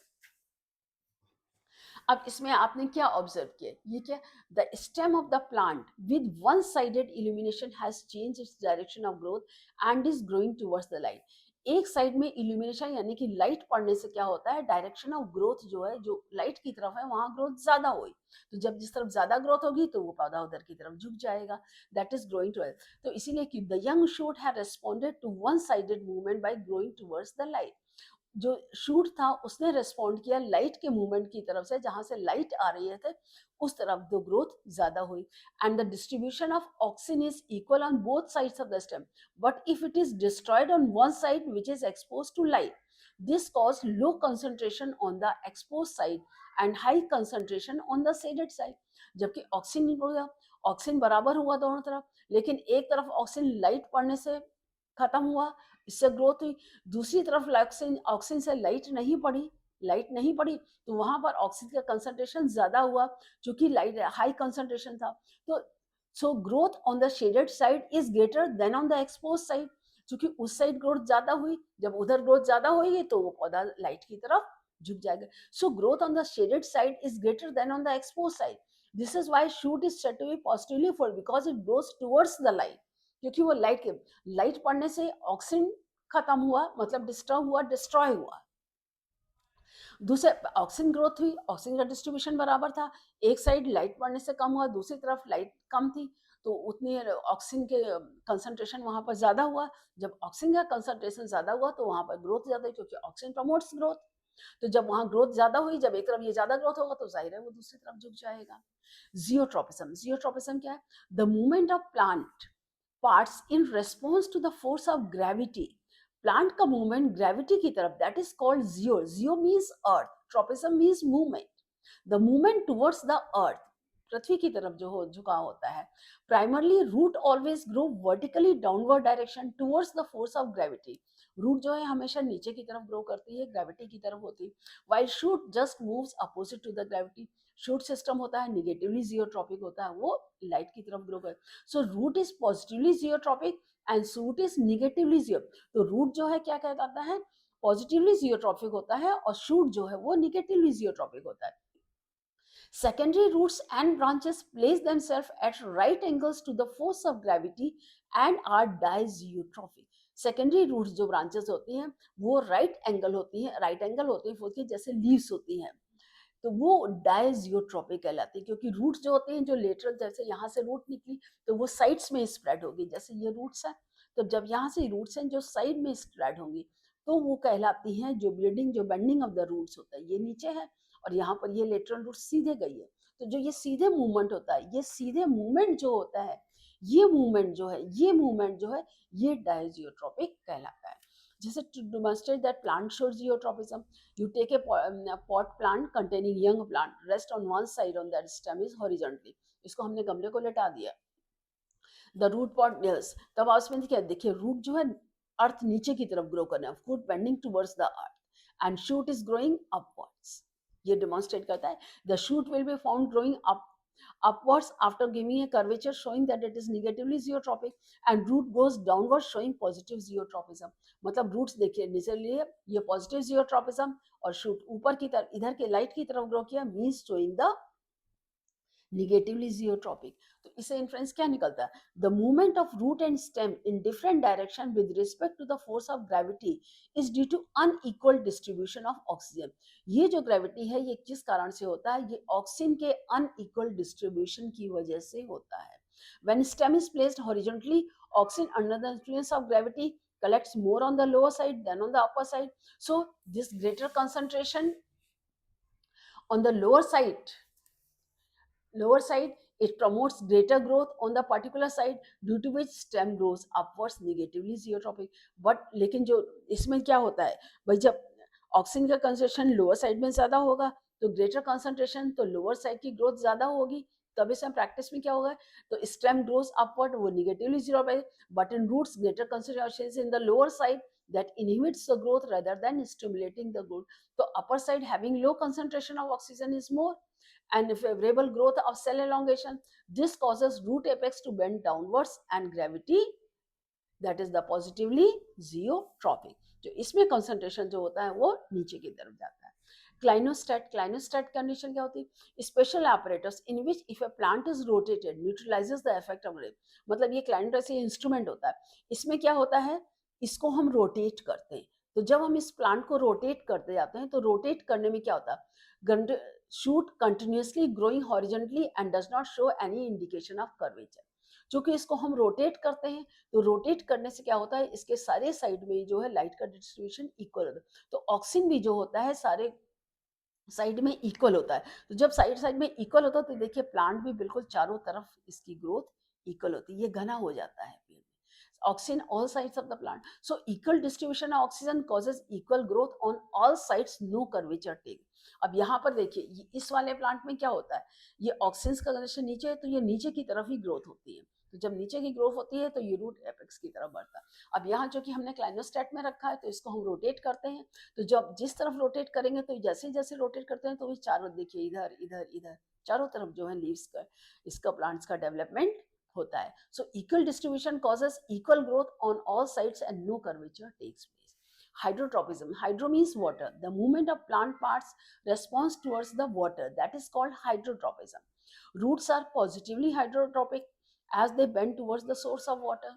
अब इसमें आपने क्या ऑब्जर्व किया, ये क्या, the stem of the plant with one sided illumination has change its direction of growth and is growing towards the light. एक side में illumination यानी कि लाइट पड़ने से क्या होता है, डायरेक्शन ऑफ ग्रोथ जो है, जो लाइट की तरफ है वहां ग्रोथ ज्यादा हुई, तो जब जिस तरफ ज्यादा ग्रोथ होगी तो वो पौधा उधर की तरफ झुक जाएगा, दैट इज ग्रोइंग टुवर्ड्स। तो इसीलिए कि the young shoot had responded to one sided movement by growing towards the light. जो शूट था उसने रिस्पॉन्ड किया लाइट के मूवमेंट की तरफ से, जहां से लाइट आ रही है उस तरफ दो ग्रोथ ज्यादा हुई। And the distribution of oxygen is equal on both sides of the stem, but if it is destroyed on one side which is expose to light, this cause low concentration on the expose side and high concentration on the shaded side. जबकि oxygen बराबर हुआ दोनों तरफ, लेकिन एक तरफ oxygen light पड़ने से खत्म हुआ, इससे ग्रोथ हुई, दूसरी तरफ ऑक्सीजन से लाइट नहीं पड़ी तो वहां पर ऑक्सीजन का कंसंट्रेशन ज्यादा हुआ, क्योंकि लाइट हाई कंसंट्रेशन था। तो सो growth on the shaded side is greater than on the expose side, क्योंकि उस साइड ग्रोथ ज्यादा हुई, जब उधर ग्रोथ ज्यादा होगी तो वो पौधा लाइट की तरफ झुक जाएगा। So growth on the shaded side is greater than on the expose side. This is why shoot is said to be positively for, because it goes towards the light, क्योंकि वो लाइट पड़ने से oxygen खत्म हुआ, मतलब destroy हुआ। दूसरे oxygen growth हुई, ऑक्सीजन का डिस्ट्रीब्यूशन बराबर था, एक साइड लाइट पड़ने से कम हुआ, दूसरी तरफ लाइट कम थी, तो उतनी ऑक्सीजन के कंसंट्रेशन वहां पर ज्यादा हुआ। जब ऑक्सीजन का कंसंट्रेशन ज्यादा हुआ तो वहां पर ग्रोथ ज्यादा हुई, क्योंकि ऑक्सीजन प्रमोट्स ग्रोथ। तो जब वहां ग्रोथ ज्यादा हुई, जब एक तरफ ये ज्यादा ग्रोथ होगा तो जाहिर है वो दूसरी तरफ झुक जाएगा। जियोट्रोपिज्म क्या है, the movement of plant parts in response to the force of gravity. Plant का मूवमेंट ग्रेविटी की तरफ, that is called geo means earth, tropism means movement, the movement towards the earth, पृथ्वी की तरफ जो झुका होता है। Primarily root always grow vertically downward direction towards the force of gravity. Root जो है हमेशा नीचे की तरफ ग्रो करती है, ग्रेविटी की तरफ होती है, while shoot just moves opposite to the gravity. Shoot system होता है निगेटिवली जियोट्रॉपिक होता है, वो लाइट की तरफ ग्रो कर। So root is positively geotropic and shoot is negatively geo. तो रूट जो है क्या कहलाता है, पॉजिटिवली जियोट्रॉपिक होता है, और शूट जो है वो निगेटिवली जियोट्रॉपिक होता है। Secondary roots and branches place themselves at right angles to the force of gravity and are dizeotrophic. Secondary roots जो ब्रांचेस होती हैं वो राइट एंगल होती हैं जैसे लीव्स होती हैं, तो वो डायजियोट्रोपिक कहलाती है, क्योंकि रूट्स जो होते हैं जो लेटरल, जैसे यहाँ से रूट निकली तो वो साइड्स में स्प्रेड होगी, जैसे ये रूट्स है, तो जब यहाँ से रूट्स हैं जो साइड में स्प्रेड होंगी तो वो कहलाती हैं, जो ब्लीडिंग जो बेंडिंग ऑफ द रूट्स होता है ये नीचे है, और यहाँ पर ये लेटरल रूट सीधे गई है, तो जो ये सीधे मूवमेंट होता है, ये सीधे मूवमेंट जो होता है, ये मूवमेंट जो है ये डायजियोट्रोपिक कहलाता है। जैसे to demonstrate that plant shows geotropism, you take a pot plant containing young plant, rest on one side on that stem is horizontally, इसको हमने गमले को लेटा दिया, the root pot yes, तब आप उसमें देखिए रूट जो है अर्थ नीचे की तरफ ग्रो करना है, fruit bending towards the earth and shoot is growing upwards, ये डेमोन्स्ट्रेट करता है। the shoot will be found growing upwards after giving a curvature showing that it is negatively zeotropic and root goes downward showing positive zeotropism। मतलब roots देखिए नीचे लिए ये positive geotropism, और shoot ऊपर की तरफ इधर के लाइट की तरफ ग्रो किया, means showing the negatively geotropic. तो इससे इन्फ्लुएंस क्या निकलता है, the movement of root and stem in different direction with respect to the force of gravity is due to unequal distribution of oxygen. ये जो ग्रेविटी है ये किस कारण से होता है, ये ऑक्सीजन के अनइक्वल डिस्ट्रीब्यूशन की वजह से होता है। When stem is placed horizontally, oxygen under the influence of gravity collects more on the lower side than on the upper side, so this greater concentration on the lower side It promotes greater growth on the particular side due to which stem grows upwards negatively zeotropic. But लेकिन जो इसमें क्या होता है भाई, जब oxygen का concentration lower side में ज्यादा होगा तो ग्रेटर कंसंट्रेशन तो लोअर साइड की ग्रोथ ज्यादा होगी, तब इसमें प्रैक्टिस में क्या होगा, तो स्टेम ग्रोज अपवर्ड, वो negatively zerotropic, but in roots greater concentration is in the lower side that inhibits the growth rather than stimulating the growth. So upper side having low concentration of oxygen is more and favorable growth of cell elongation. This causes root apex to bend downwards and gravity, that is the positively zeotropic. जो इसमें concentration जो होता है वो नीचे की तरफ जाता है. Clinostat condition क्या होती है? Special apparatus in which if a plant is rotated neutralizes the effect of rate. मतलब ये क्लाइनोस्टैट इंस्ट्रूमेंट होता है, इसमें क्या होता है, इसको हम रोटेट करते हैं. तो जब हम इस प्लांट को रोटेट करते जाते हैं तो रोटेट करने में क्या होता है, shoot continuously growing horizontally and does not show any indication of curvature. चूंकि इसको हम रोटेट करते हैं तो रोटेट करने से क्या होता है, इसके सारे साइड में जो है लाइट का डिस्ट्रीब्यूशन इक्वल होता है. तो ऑक्सीजन भी जो होता है सारे साइड में इक्वल होता है. तो जब साइड में इक्वल होता है तो देखिए प्लांट भी बिल्कुल चारों तरफ इसकी ग्रोथ इक्वल होती है, ये घना हो जाता है पेड़ में. Oxygen all sides of the plant. So equal distribution of oxygen causes equal growth on all sides, no curvature take. अब यहाँ पर देखिए इस वाले प्लांट में क्या होता है, ये ऑक्सीजन का कंसंट्रेशन नीचे है तो ये नीचे की तरफ ही ग्रोथ होती है. तो जब नीचे की ग्रोथ होती है तो ये रूट एपेक्स की तरफ बढ़ता है. अब यहाँ जो कि हमने क्लाइनोस्टेट में रखा है तो इसको हम रोटेट करते हैं, तो जब जिस तरफ रोटेट करेंगे तो जैसे जैसे रोटेट करते हैं तो ये चारों देखिए इधर इधर इधर चारों तरफ जो है लीव्स का इसका प्लांट्स का डेवलपमेंट होता है. So equal distribution causes equal growth on all sides and no curvature takes place. Hydrotropism. Hydro means water. The movement of plant parts responds towards the water. That is called hydrotropism. Roots are positively hydrotropic as they bend towards the source of water.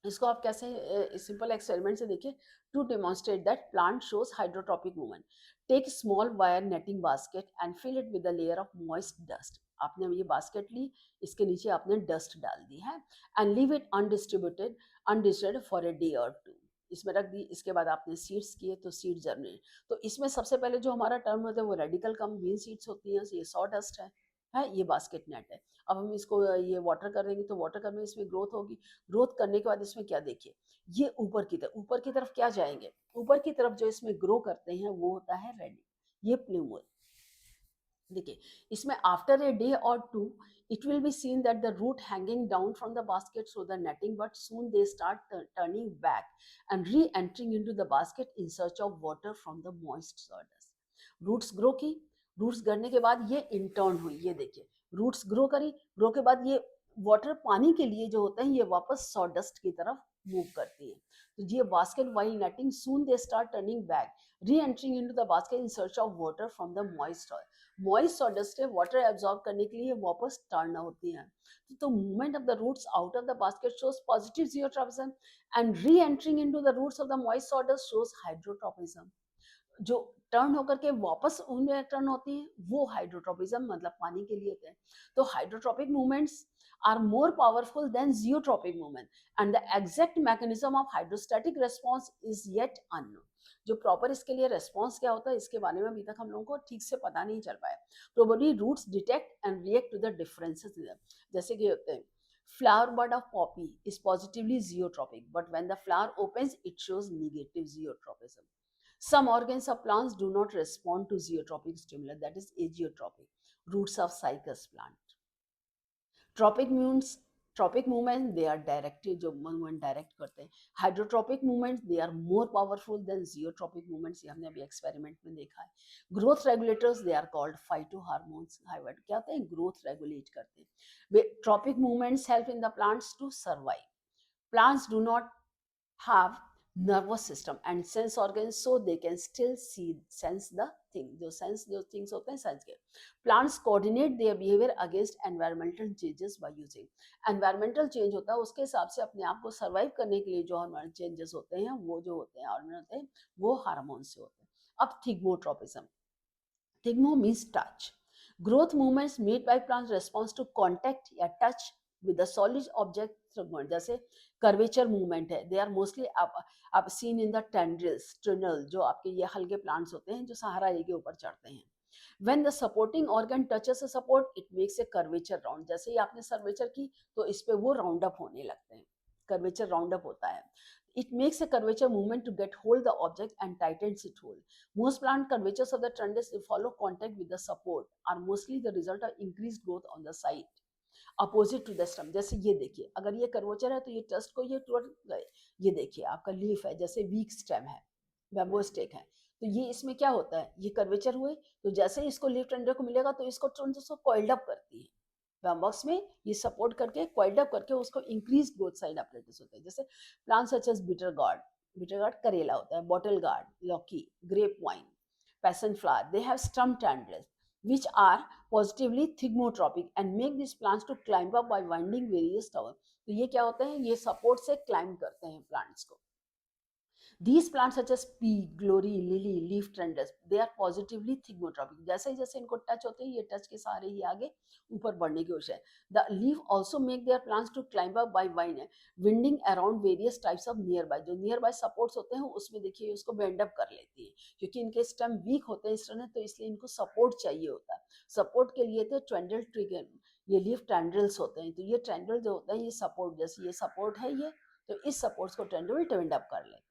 इसको आप कैसे simple experiment से देखिए. To demonstrate that plant shows hydrotropic movement, take small wire netting basket and fill it with a layer of moist dust. आपने ये basket ली, इसके नीचे आपने डस्ट डाल दी है and leave it undisturbed for a day और टू. इसमें रख दी, इसके बाद आपने सीड्स किए तो सीड जर्मिनेट. तो इसमें सबसे पहले जो हमारा टर्म होता है वो रेडिकल कम ग्रीन सीड्स होती हैं, ये सॉ डस्ट है, ये बास्केट नेट है. अब हम इसको ये वाटर कर देंगे तो वाटर करने में इसमें ग्रोथ होगी. ग्रोथ करने के बाद इसमें क्या देखिए, ये ऊपर की तरफ क्या जाएंगे, ऊपर की तरफ जो इसमें ग्रो करते हैं वो होता है रेडी, ये प्लूमल. देखिए इसमें आफ्टर ए डे और to it will be seen that the root hanging down from the basket show the netting, but soon they start turning back and re-entering into the basket in search of water from the moist sawdust. Roots grow की, roots करने के बाद ये intern हुई, ये देखिए roots grow करी, grow के बाद ये वाटर पानी के लिए जो होते हैं ये वापस सॉडस्ट की तरफ मूव करती है. तो ये basket while netting soon they start turning back re entering into the basket in search of water from the moist soil. Moist sawdust है वाटर एब्जॉर्ब करने के लिए वापस टर्न होती है. तो movement of the roots out of the basket shows positive geotropism and re entering into the roots of the moist sawdust shows hydrotropism. जो turn होकर के वापस उनमें टर्न होती है वो हाइड्रोट्रॉपिज्म मतलब पानी के लिए होते हैं. तो hydrotropic movements are more powerful than zeotropic movement and the exact mechanism of hydrostatic response is yet unknown. जो प्रॉपर इसके लिए रेस्पॉन्स क्या होता है इसके बारे में अभी तक हम लोगों को ठीक से पता नहीं चल पाया. Probably roots detect and react to the differences. जैसे कि होते हैं flower bud of poppy is positively zeotropic, but when the flower opens it shows negative zeotropism. Some organs of plants do not respond to zeotropic stimuli, that is agiotropic. Roots of cycas plant. Tropic movements they are directed, जो movement direct करते हैं. Hydrotropic movements they are more powerful than geotropic movements, ये हमने अभी experiment में देखा है. Growth regulators they are called phytohormones. क्या होते हैं, ग्रोथ रेगुलेट करते हैं. Tropic movements help in the plants to survive. Plants do not have nervous system and sense organs, so they can still sense the thing. जो things होते हैं sense के. Plants coordinate their behavior against environmental changes by using. Environmental change होता है उसके हिसाब से अपने आप को survive करने के लिए जो हार्मोनल changes होते हैं वो जो होते हैं हार्मोन होते हैं वो हार्मोन से होते हैं. अब thigmotropism. Thigmo means touch. Growth movements made by plants response to contact या touch with the solid object. जैसे कर्वेचर मूवमेंट है, दे आर मोस्टली आप सीन इन द टेंड्रिल्स, ट्रिनल, जो आपके ये हल्के प्लांट्स होते हैं जो सहारा ए के ऊपर चढ़ते हैं. When the supporting organ touches a support, it makes a curvature round. जैसे ही आपने curvature की तो इस पे वो round up होने लगते हैं, curvature round up होता है. It makes a curvature movement to get hold the object and tightens it hold. Most plant curvatures of the trunks that follow contact with the support are mostly the result of increased growth on the site. Opposite to the stem. जैसे ये देखिए, अगर ये curvature है तो ये trust को ये टूट गए. ये देखिए आपका लीफ है, जैसे वीक स्टेम है, बैम्बो स्टेक है, तो ये इसमें क्या होता है, ये कर्वेचर हुए तो जैसे ही इसको लीफ टेंडर को मिलेगा तो इसको ट्रंक को कॉइल्ड अप करती है. बैम्बॉक्स में ये सपोर्ट करके कॉइल्ड अप करके उसको इंक्रीज ग्रोथ साइड अपरेटस होते हैं. जैसे plant such as bitter gourd करेला होता है, बॉटल गार्ड लौकी, grape vine, passion flower, they have stem tendrils which are positively thigmotropic and make these plants to climb up by winding various towers. तो ये क्या होते हैं, ये सपोर्ट से क्लाइंब करते हैं प्लांट्स को. These plants such as pea, glory, lily, leaf trenders, they are positively thigmotropic. जैसे जैसे इनको टच होते हैं, ये टच के सहारे ही आगे ऊपर बढ़ने की कोशिश है. The leaf also make their plants to climb up by winding around various types of nearby. जो nearby supports होते हैं उसमें देखिए उसको bend up कर लेती है, क्योंकि इनके स्टेम वीक होते हैं इस तरह, तो इसलिए इनको सपोर्ट चाहिए होता है. सपोर्ट के लिए थे ट्रेंडल ट्रिगर, ये लीफ टेंड्रिल्स होते हैं. तो ये ट्रेंडल जो होता है ये सपोर्ट, जैसे ये सपोर्ट है ये, तो इस सपोर्ट्स को ट्रेंडल टेंड अप कर लेता है.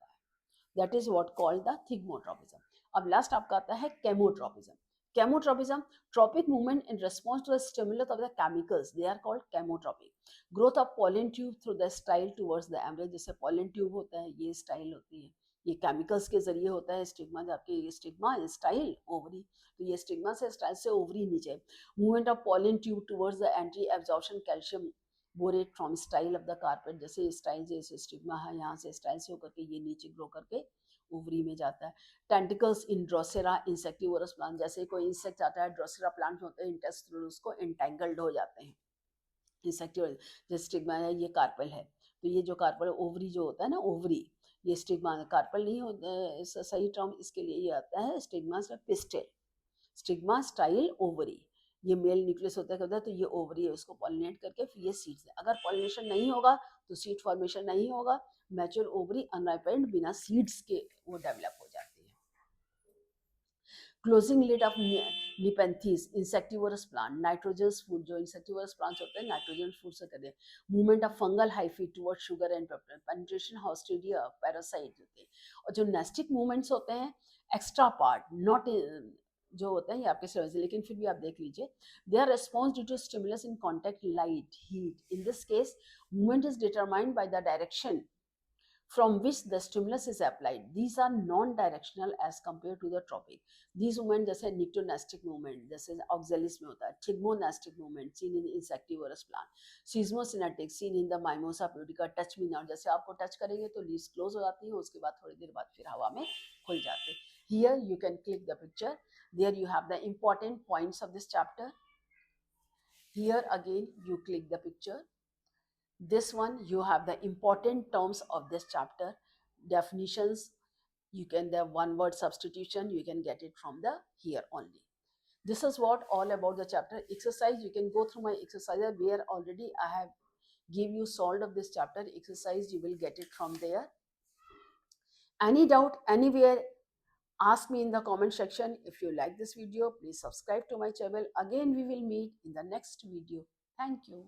That is what called the thigmotropism. अब लास्ट आपका आता है chemotropism. Chemotropism, tropic movement in response to the stimulus of the chemicals, they are called chemotropic. Growth of pollen tube through the style towards the embryo, जैसे pollen tube होता है, ये style होती है, ये केमिकल्स के जरिए होता है. स्टिग्मा, आपके स्टिग्मा स्टाइल ओवरी, तो ये स्टिग्मा से स्टाइल से ओवरी नीचे. Movement of pollen tube towards the anti absorption calcium borate from style of the carpet, जैसे स्टाइल जैसे स्टिग्मा है यहाँ से स्टाइल से होकर के ये नीचे ग्रो करके ओवरी में जाता है. टेंटिकल्स इन ड्रोसेरा इंसेक्टिवोरस प्लांट, जैसे कोई इंसेक्ट आता है ड्रोसेरा प्लांट में होते हैं, इंटेस्टिन उसको एंटेंगल्ड हो जाते हैं. इंसेक्टिवोरस जैसे स्टिग्मा है, ये कार्पल है, तो ये जो कार्पल ओवरी जो होता है ना, ओवरी, ये स्टिग्मा कार्पल नहीं होता सही टर्म इसके लिए, ये आता है stigma pistol, stigma style ovary. ये मेल न्यूक्लियस होता है, तो ये ओवरी है, उसको पॉलिनेट करके फिर ये सीड्स है. अगर पॉलिनेशन नहीं होगा तो सीड फॉर्मेशन नहीं होगा, मैच्योर ओवरी अनराइपेंड बिना सीड्स के वो डेवलप हो जाती है. Closing lid of nepenthes insectivorous plant, nitrogenous food, जो इंसेक्टिवोरस प्लांट्स होते हैं नाइट्रोजन फूड से करते हैं. Movement of fungal hyphae toward sugar and peptide, penetration haustoria parasite होते हैं. और जो नेस्टिक मूवमेंट्स होते हैं एक्स्ट्रा पार्ट नॉट जो होते हैं ये आपके सर्विस, लेकिन फिर भी आप देख लीजिए. They are response due to stimulus in contact light heat. In this case movement is determined by the direction from which the stimulus is applied. These are non-directional as compared to the tropic. These movement जैसे nictonastic movement, जैसे oxalis में होता है, thigmonastic movement seen in insectivorous plant, seismosynaptic seen in the mimosa pudica, touch me not, जैसे आपको touch करेंगे तो leaves close हो जाती है, उसके बाद थोड़ी देर बाद फिर हवा में खुल जाते हैं. Here you can click the picture. There you have the important points of this chapter. Here again you click the picture. This one you have the important terms of this chapter, definitions. You can the one word substitution, you can get it from the here only. This is what all about the chapter. Exercise, you can go through my exercise where already I have give you solved of this chapter exercise. You will get it from there. Any doubt anywhere, ask me in the comment section. If you like this video, please subscribe to my channel. Again we will meet in the next video. Thank you.